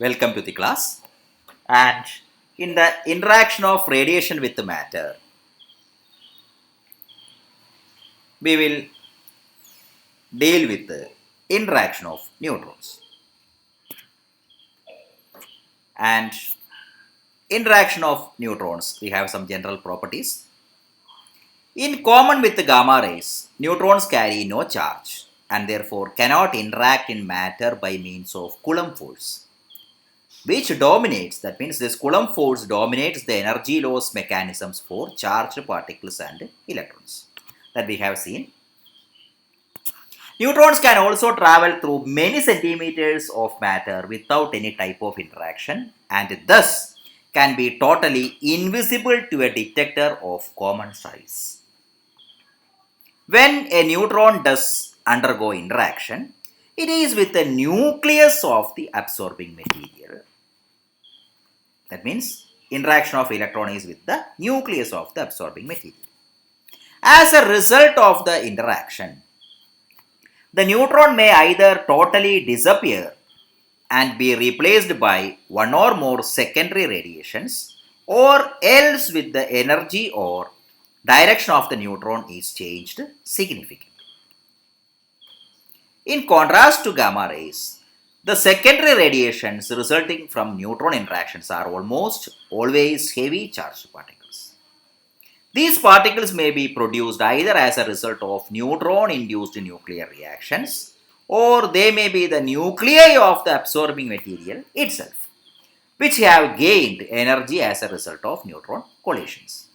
Welcome to the class. And in the interaction of radiation with the matter, we will deal with the interaction of neutrons. And interaction of neutrons, we have some general properties. In common with the gamma rays, neutrons carry no charge and therefore cannot interact in matter by means of Coulomb force, which dominates, that means this Coulomb force dominates the energy loss mechanisms for charged particles and electrons that we have seen. Neutrons can also travel through many centimeters of matter without any type of interaction and thus can be totally invisible to a detector of common size. When a neutron does undergo interaction, it is with the nucleus of the absorbing material. That means interaction of electron is with the nucleus of the absorbing material. As a result of the interaction, the neutron may either totally disappear and be replaced by one or more secondary radiations, or else with the energy or direction of the neutron is changed significantly. In contrast to gamma rays, the secondary radiations resulting from neutron interactions are almost always heavy charged particles. These particles may be produced either as a result of neutron-induced nuclear reactions, or they may be the nuclei of the absorbing material itself, which have gained energy as a result of neutron collisions.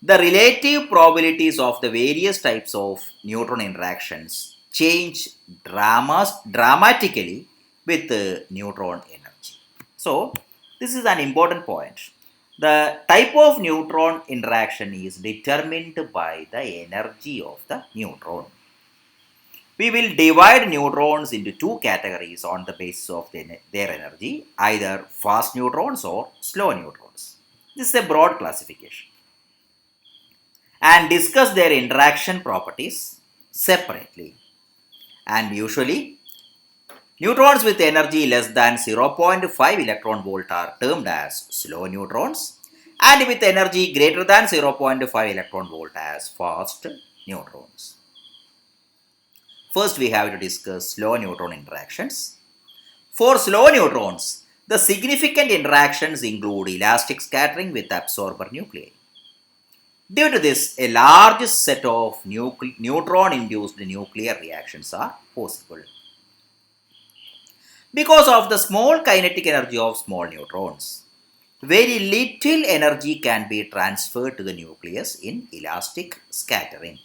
The relative probabilities of the various types of neutron interactions change dramatically with neutron energy. So, this is an important point. The type of neutron interaction is determined by the energy of the neutron. We will divide neutrons into two categories on the basis of their energy, either fast neutrons or slow neutrons. This is a broad classification. And discuss their interaction properties separately. And usually, neutrons with energy less than 0.5 electron volt are termed as slow neutrons, and with energy greater than 0.5 electron volt as fast neutrons. First, we have to discuss slow neutron interactions. For slow neutrons, the significant interactions include elastic scattering with absorber nuclei. Due to this, a large set of neutron-induced nuclear reactions are possible. Because of the small kinetic energy of small neutrons, very little energy can be transferred to the nucleus in elastic scattering.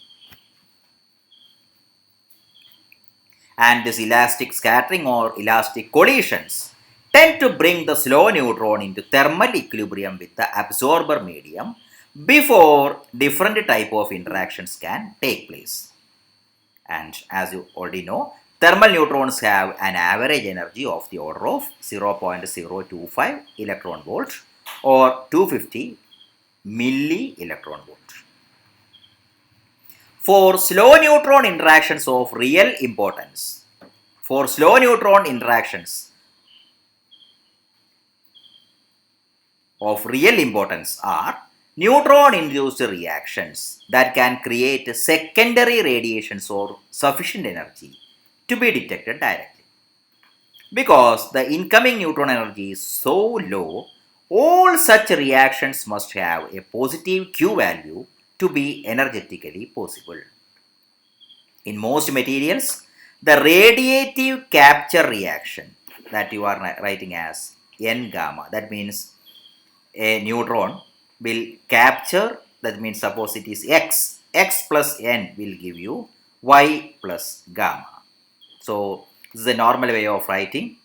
And this elastic scattering or elastic collisions tend to bring the slow neutron into thermal equilibrium with the absorber medium before different type of interactions can take place. And as you already know, thermal neutrons have an average energy of the order of 0.025 electron volt or 250 milli electron volt. For slow neutron interactions of real importance, are neutron-induced reactions that can create secondary radiations or sufficient energy to be detected directly. Because the incoming neutron energy is so low, all such reactions must have a positive Q value to be energetically possible. In most materials, the radiative capture reaction that you are writing as N gamma, that means a neutron will capture, that means suppose it is x plus n will give you y plus gamma. So, this is a normal way of writing.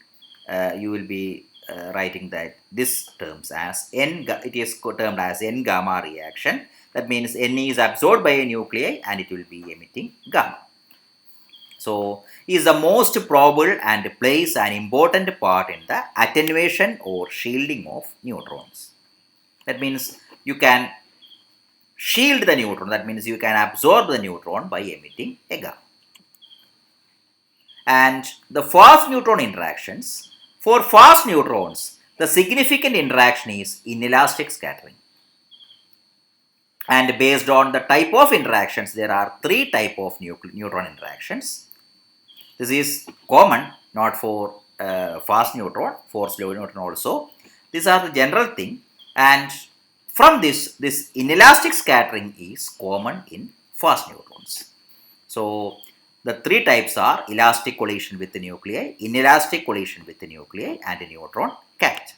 You will be writing that this terms as it is termed as N gamma reaction. That means N is absorbed by a nuclei and it will be emitting gamma. So, is the most probable and plays an important part in the attenuation or shielding of neutrons. That means you can shield the neutron, that means you can absorb the neutron by emitting a gamma. And the fast neutron interactions For fast neutrons, the significant interaction is inelastic scattering. And based on the type of interactions, there are three types of neutron interactions. This is common, not for fast neutron, for slow neutron also. These are the general thing, and from this inelastic scattering is common in fast neutrons. So the three types are elastic collision with the nuclei, inelastic collision with the nuclei, and neutron capture.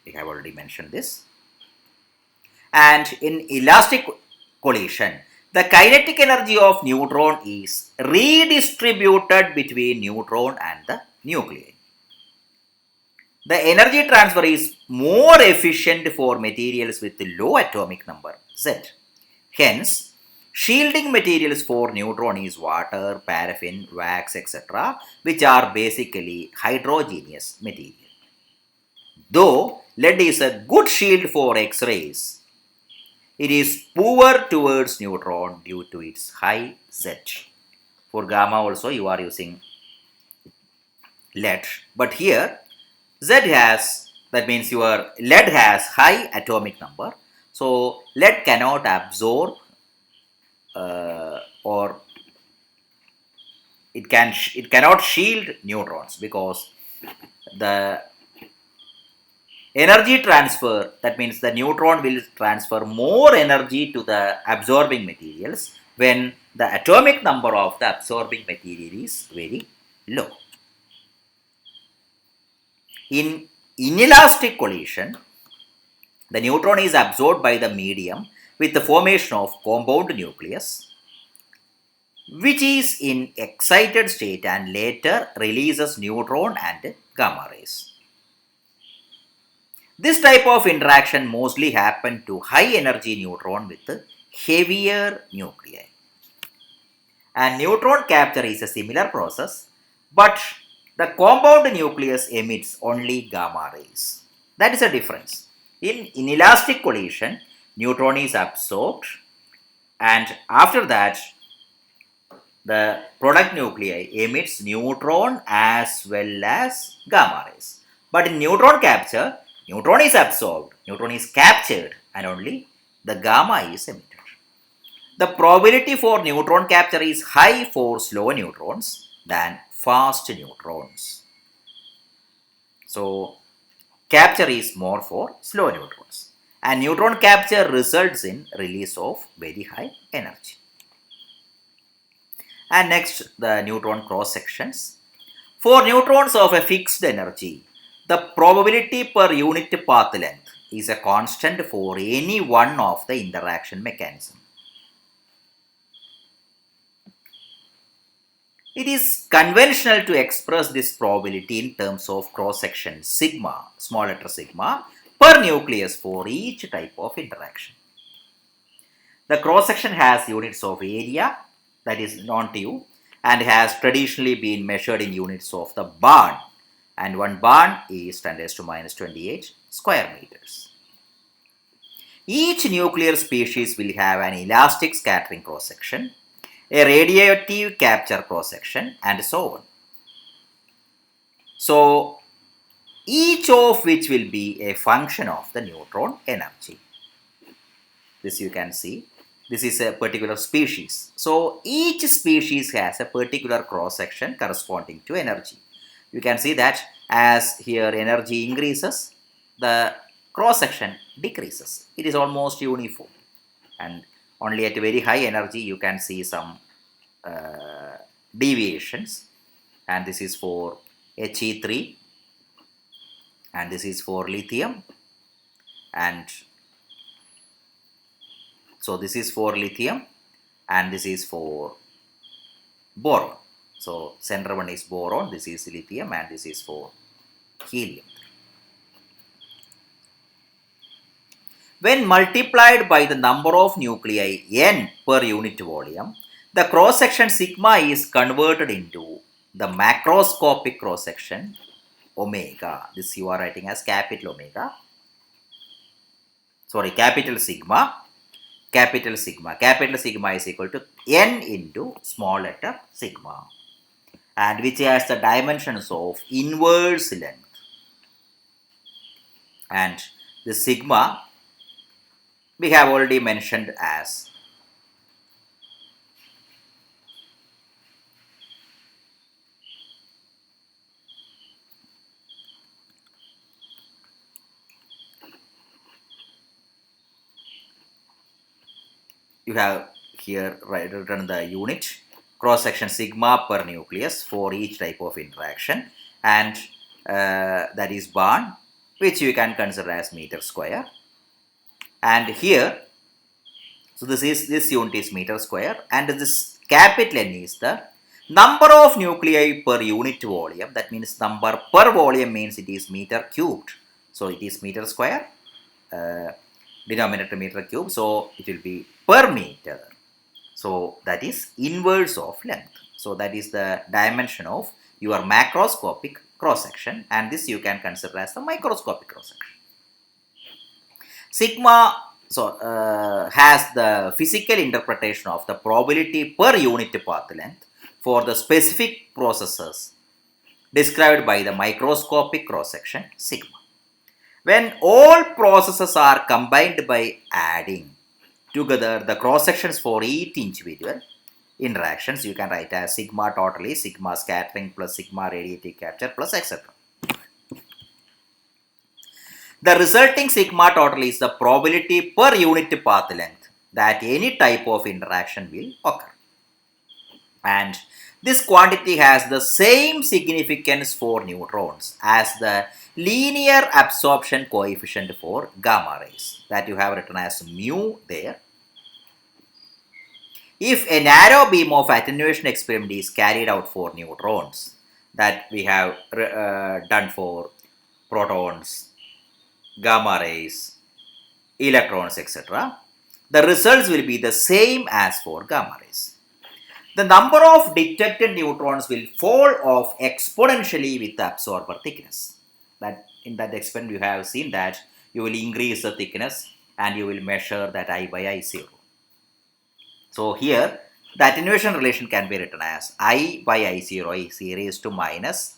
We have already mentioned this. And in elastic collision, the kinetic energy of neutron is redistributed between neutron and the nuclei. The energy transfer is more efficient for materials with low atomic number Z. Hence, shielding materials for neutron is water, paraffin, wax, etc., which are basically hydrogenous material. Though lead is a good shield for X-rays, it is poor towards neutron due to its high Z. For gamma also you are using lead, but here Z has, that means your lead has high atomic number, so lead cannot absorb or it cannot shield neutrons because the energy transfer, that means the neutron will transfer more energy to the absorbing materials when the atomic number of the absorbing material is very low. In inelastic collision, the neutron is absorbed by the medium with the formation of compound nucleus, which is in excited state and later releases neutron and gamma rays. This type of interaction mostly happens to high energy neutron with heavier nuclei. And neutron capture is a similar process, but the compound nucleus emits only gamma rays. That is a difference. In inelastic collision, neutron is absorbed, and after that, the product nuclei emits neutron as well as gamma rays. But in neutron capture, neutron is absorbed, neutron is captured, and only the gamma is emitted. The probability for neutron capture is high for slow neutrons than fast neutrons. So, capture is more for slow neutrons. And neutron capture results in release of very high energy. And next, the neutron cross sections. For neutrons of a fixed energy, the probability per unit path length is a constant for any one of the interaction mechanism. It is conventional to express this probability in terms of cross section sigma, small letter sigma, per nucleus for each type of interaction. The cross section has units of area, that is known to you, and has traditionally been measured in units of the barn, and one barn is 10 raised to minus 28 square meters. Each nuclear species will have an elastic scattering cross section, a radiative capture cross section, and so on. So, each of which will be a function of the neutron energy. This you can see. This is a particular species. So, each species has a particular cross section corresponding to energy. You can see that as here energy increases, the cross section decreases. It is almost uniform, and only at very high energy you can see some deviations, and this is for He3, and this is for lithium, and so this is for lithium and this is for boron. So center one is boron, this is lithium, and this is for helium. When multiplied by the number of nuclei n per unit volume, the cross section sigma is converted into the macroscopic cross section omega. This you are writing as capital omega. Sorry, capital sigma. Capital sigma is equal to n into small letter sigma. and which has the dimensions of inverse length. And the sigma we have already mentioned as you have here written the unit cross section sigma per nucleus for each type of interaction, and that is barn, which you can consider as meter square. And here, so this unit is meter square, and this capital N is the number of nuclei per unit volume. That means number per volume means it is meter cubed. So it is meter square, denominator meter cube. So it will be per meter. So that is inverse of length. So that is the dimension of your macroscopic cross section, and this you can consider as the microscopic cross section. Sigma has the physical interpretation of the probability per unit path length for the specific processes described by the microscopic cross section sigma. When all processes are combined by adding together the cross sections for each individual interactions, you can write as sigma total is sigma scattering plus sigma radiative capture plus etc. The resulting sigma total is the probability per unit path length that any type of interaction will occur. And this quantity has the same significance for neutrons as the linear absorption coefficient for gamma rays, that you have written as mu there. If a narrow beam of attenuation experiment is carried out for neutrons, that we have done for protons, gamma rays, electrons, etc., the results will be the same as for gamma rays. The number of detected neutrons will fall off exponentially with the absorber thickness. That in that experiment you have seen that you will increase the thickness and you will measure that I by I0. So here the attenuation relation can be written as I by I0 is e raised to minus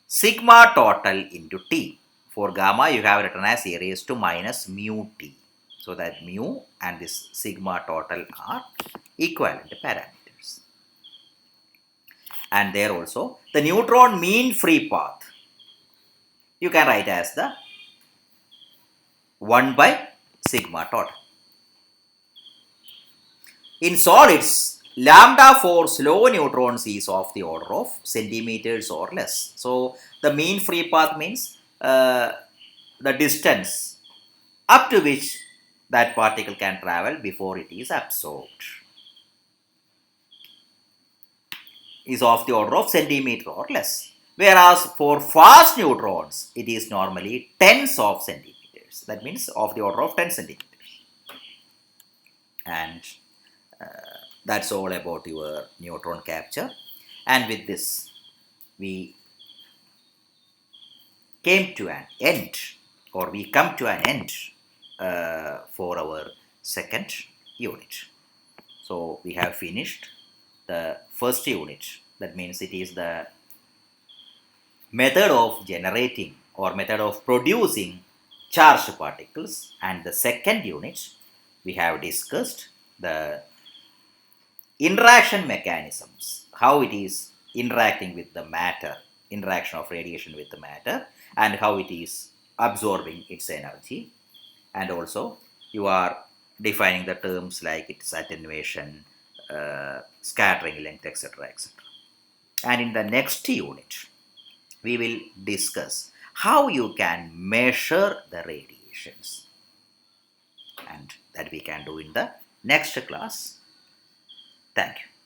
sigma total into T. For gamma you have written as e raised to minus mu T. So that mu and this sigma total are equivalent parameters. And there also the neutron mean free path you can write as the 1 by sigma total. In solids, lambda for slow neutrons is of the order of centimeters or less. So the mean free path means the distance up to which that particle can travel before it is absorbed is of the order of centimeter or less. Whereas for fast neutrons, it is normally tens of centimeters. That means of the order of 10 centimeters. And that's all about your neutron capture. And with this, we came to an end, or we come to an end for our second unit. So we have finished the first unit. That means it is the method of generating or method of producing charged particles, and the second unit we have discussed the interaction mechanisms, how it is interacting with the matter, interaction of radiation with the matter, and how it is absorbing its energy. And also you are defining the terms like its attenuation, scattering length, etc., etc. And in the next unit we will discuss how you can measure the radiations, and that we can do in the next class. Thank you.